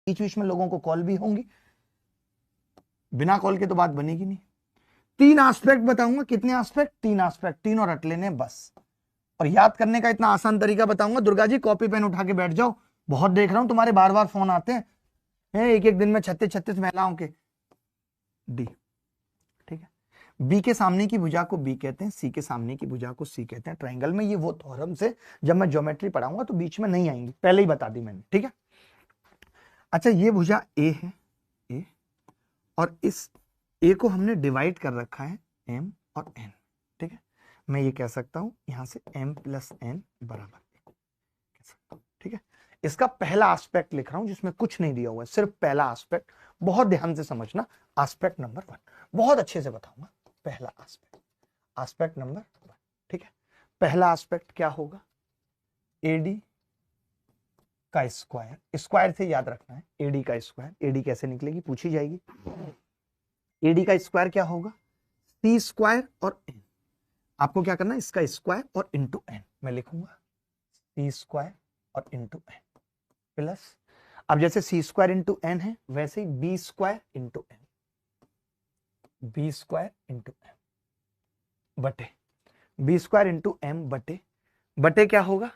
बीच बीच में लोगों को कॉल भी होंगी, बिना कॉल के तो बात बनेगी नहीं। 3 एस्पेक्ट बताऊंगा। कितने एस्पेक्ट? 3 एस्पेक्ट, तीनों रट लेने बस। और याद करने का इतना आसान तरीका बताऊंगा। दुर्गा जी कॉपी पेन उठा के बैठ जाओ, बहुत देख रहा हूं तुम्हारे बार बार फोन आते हैं, एक एक दिन में 36 महिलाओं के। डी, ठीक है। बी के सामने की भुजा को बी कहते हैं, सी के सामने की भुजा को सी कहते हैं। ट्रायंगल में ये वो थ्योरम से जब मैं ज्योमेट्री पढ़ाऊंगा तो बीच में नहीं आएंगी, पहले ही बता दी मैंने, ठीक है। अच्छा, ये भुजा ए है, ए, और इस ए को हमने डिवाइड कर रखा है एम और एन, ठीक है। मैं ये कह सकता हूं यहां से m प्लस एन बराबर कह सकता हूं, ठीक है। इसका पहला एस्पेक्ट लिख रहा हूं जिसमें कुछ नहीं दिया हुआ है, सिर्फ पहला एस्पेक्ट। बहुत ध्यान से समझना, एस्पेक्ट नंबर 1 बहुत अच्छे से बताऊंगा। पहला एस्पेक्ट, एस्पेक्ट नंबर 1, ठीक है। पहला एस्पेक्ट क्या होगा? एडी का स्क्वायर, स्क्वायर से याद रखना है, एडी का स्क्वायर। एडी कैसे निकलेगी पूछी जाएगी। एडी का स्क्वायर क्या होगा? सी स्क्वायर और एन। आपको क्या करना है? इसका स्क्वायर और इंटू एन मैं लिखूंगा, सी स्क्वायर और इंटू एन प्लस, अब जैसे सी स्क्वायर इंटू एन है वैसे ही B square into N, B square into M बटे, बी स्क्वायर इंटू एम बटे, बटे क्या होगा?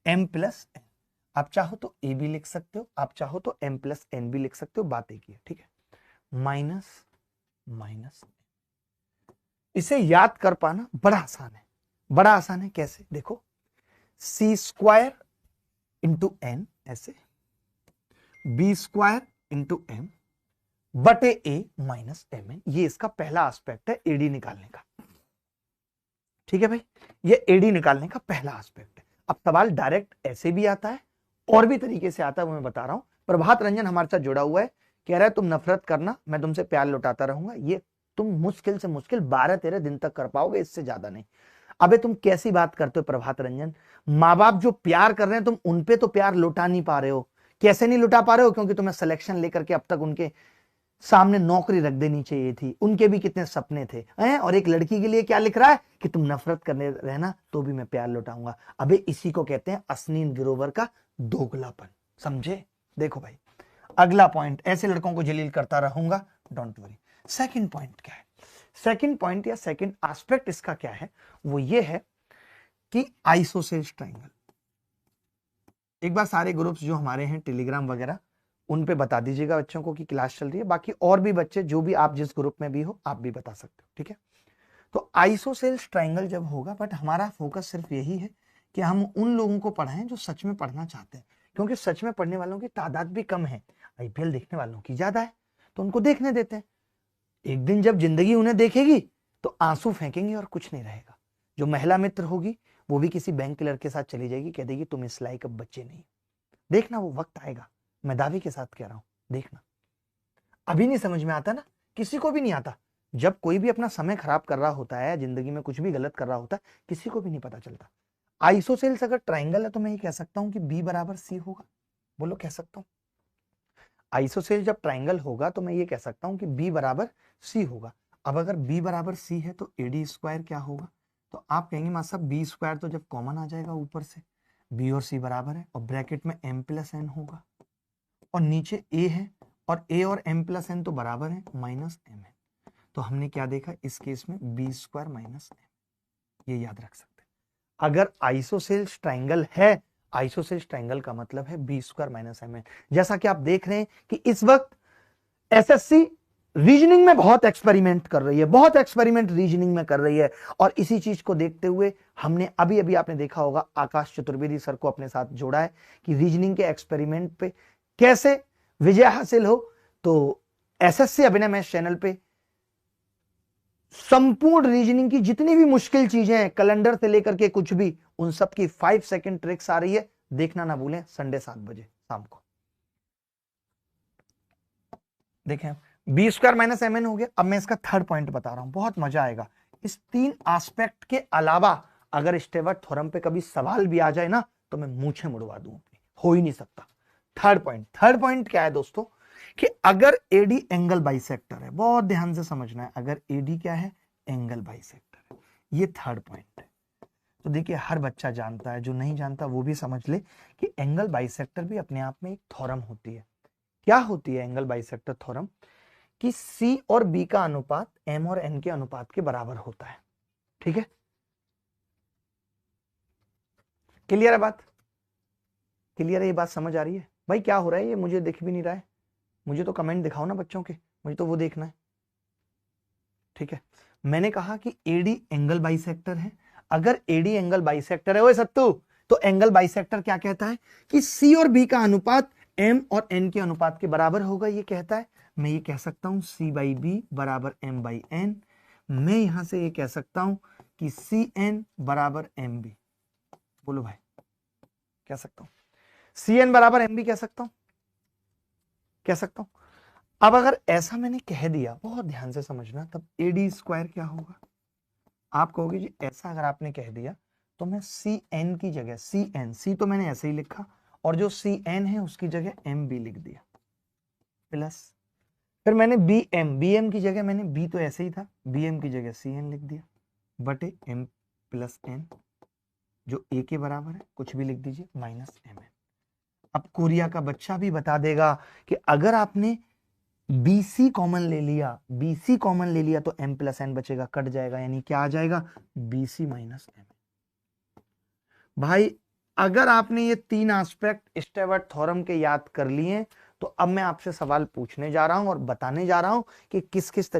M plus N. आप चाहो तो ए भी लिख सकते हो, आप चाहो तो एम प्लस एन भी लिख सकते हो, बात एक ही है, ठीक है। माइनस माइनस, इसे याद कर पाना बड़ा आसान है, बड़ा आसान है। कैसे? देखो, सी स्क्वायर इंटू एन ऐसे, बी स्क्वायर इंटू एम बटे ए माइनस एम एन, ये इसका पहला एस्पेक्ट है एडी निकालने का, ठीक है भाई। ये एडी निकालने का पहला एस्पेक्ट है। अब सवाल डायरेक्ट ऐसे भी आता है और भी तरीके से आता है, वो मैं बता रहा हूं। प्रभात रंजन हमारे साथ जुड़ा हुआ है, कह रहा है तुम नफरत करना, मैं तुमसे प्यार लौटाता रहूंगा। ये तुम मुश्किल से मुश्किल 12-13 दिन तक कर पाओगे, इससे ज्यादा नहीं। अबे तुम कैसी बात करते हो प्रभात रंजन? माँ बाप जो प्यार कर रहे हैं तुम उनपे तो प्यार लुटा नहीं पा रहे हो। कैसे नहीं लुटा पा रहे हो? क्योंकि तुम्हें सिलेक्शन लेकर के अब तक उनके सामने नौकरी रख देनी चाहिए थी, उनके भी कितने सपने थे हैं? और एक लड़की के लिए क्या लिख रहा है कि तुम नफरत करने रहना तो भी मैं प्यार लुटाऊंगा। अबे इसी को कहते हैं असनीन गिरोवर का दोगलापन, समझे? देखो भाई, अगला पॉइंट, ऐसे लड़कों को जलील करता रहूंगा, डोंट वरी। सेकंड पॉइंट क्या है? सेकंड पॉइंट या सेकंड एस्पेक्ट इसका क्या है? वो ये है कि आइसोसेल्स ट्रायंगल। एक बार सारे ग्रुप्स जो हमारे हैं टेलीग्राम वगैरह, उन पे बता दीजिएगा बच्चों को कि क्लास चल रही है। बाकी और भी बच्चे जो भी आप जिस ग्रुप में भी हो आप भी बता सकते हो, ठीक है। तो आइसोसेल्स ट्रायंगल जब होगा, बट हमारा फोकस सिर्फ यही है कि हम उन लोगों को पढ़ाएं जो सच में पढ़ना चाहते हैं, क्योंकि सच में पढ़ने वालों की तादाद भी कम है, आईपीएल देखने वालों की ज्यादा है, तो उनको देखने देते हैं। एक दिन जब जिंदगी उन्हें देखेगी तो आंसू फेंकेंगे और कुछ नहीं रहेगा। जो महिला मित्र होगी वो भी किसी बैंक क्लर्क के साथ चली जाएगी, कह देगी तुम इस लायक अब बच्चे नहीं। देखना वो वक्त आएगा, मैं दावे के साथ कह रहा हूं, देखना। अभी नहीं समझ में आता ना, किसी को भी नहीं आता। जब कोई भी अपना समय खराब कर रहा होता है, जिंदगी में कुछ भी गलत कर रहा होता है, किसी को भी नहीं पता चलता। आइसोसेल्स अगर ट्राइंगल है तो मैं ये कह सकता हूं कि बी बराबर सी होगा। बोलो, कह सकता हूं? आइसोसेल जब ट्राइंगल होगा तो मैं ये कह सकता हूं कि बी बराबर सी होगा। अब अगर बी बराबर सी है तो एडी स्क्वायर क्या होगा? तो आप कहेंगे मां साहब बी स्क्वायर तो जब कॉमन आ जाएगा ऊपर से, बी और सी बराबर है और ब्रैकेट में एम प्लस एन होगा, और नीचे ए है और ए और एम प्लस एन तो बराबर है माइनस एम है। तो हमने क्या देखा इस केस में? बी स्क्वायर माइनस एम, ये याद रख सकते हैं। अगर आइसोसेल्स ट्राइंगल है, आइसोसेल्स ट्राइंगल का मतलब है B square minus M N. जैसा कि आप देख रहे हैं कि इस वक्त एसएससी रीजनिंग में बहुत एक्सपेरिमेंट कर रही है, बहुत एक्सपेरिमेंट रीजनिंग में कर रही है, और इसी चीज को देखते हुए हमने अभी अभी आपने देखा होगा आकाश चतुर्वेदी सर को अपने साथ जोड़ा है कि रीजनिंग के एक्सपेरिमेंट पे कैसे विजय हासिल हो। तो एसएससी अभिनय मैथ चैनल पे संपूर्ण रीजनिंग की जितनी भी मुश्किल चीजें हैं, कैलेंडर से लेकर के कुछ भी, उन सब की 5 सेकंड ट्रिक्स आ रही है, देखना ना भूलें, संडे 7 बजे शाम को। देखें, B square minus M N हो गया। अब मैं इसका थर्ड पॉइंट बता रहा हूं, बहुत मजा आएगा। इस 3 एस्पेक्ट के अलावा अगर स्टेवर्ट थ्योरम पे कभी सवाल भी आ जाए ना तो मैं मूछें मुड़वा दूं अपनी, हो ही नहीं सकता। थर्ड पॉइंट क्या है दोस्तों? कि अगर एडी एंगल बाइसेक्टर है, बहुत ध्यान से समझना है, अगर एडी क्या है? एंगल बाइसेक्टर है, ये थर्ड पॉइंट है। तो देखिए हर बच्चा जानता है, जो नहीं जानता वो भी समझ ले कि एंगल बाइसेक्टर भी अपने आप में एक थ्योरम होती है क्या होती है एंगल बाइसेक्टर थ्योरम? कि C और B का अनुपात M और N के अनुपात के बराबर होता है। ठीक है, क्लियर है बात? क्लियर है, ये बात समझ आ रही है? भाई क्या हो रहा है, ये मुझे दिख भी नहीं रहा है, मुझे तो कमेंट दिखाओ ना बच्चों के, मुझे तो वो देखना है। ठीक है, मैंने कहा कि AD एंगल बाइसेक्टर है। अगर AD एंगल बाइसेक्टर है, ओए सत्तू, तो एंगल बाइसेक्टर क्या कहता है? कि C और B का अनुपात M और N के अनुपात के बराबर होगा, ये कहता है। मैं ये कह सकता हूं C/B बराबर M/N। मैं यहां से ये कह सकता हूं कि CN बराबर MB। बोलो भाई, कह सकता हूं CN बराबर MB, कह सकता हूं, कह सकता हूं। अब अगर ऐसा मैंने कह दिया, बहुत ध्यान से समझना, तब AD² क्या होगा? आप कहोगे जी ऐसा अगर आपने कह दिया तो मैं CN की जगह C तो मैंने ऐसे ही लिखा, और जो CN है उसकी जगह MB लिख दिया, प्लस फिर मैंने BM की जगह मैंने B तो ऐसे ही था, BM की जगह CN लिख दिया, बटे M+N जो A के बराबर है, कुछ भी लिख दीजिए, -MN। अब कोरिया का बच्चा भी बता देगा कि अगर आपने BC कॉमन ले लिया तो M+N बचेगा, कट जाएगा, यानी क्या आ जाएगा? BC - MN। भाई अगर आपने ये 3 एस्पेक्ट स्टेवर्ट थ्योरम के याद कर लिए, तो अब मैं आपसे सवाल पूछने जा रहा हूं और बताने जा रहा हूं कि किस किस तरीके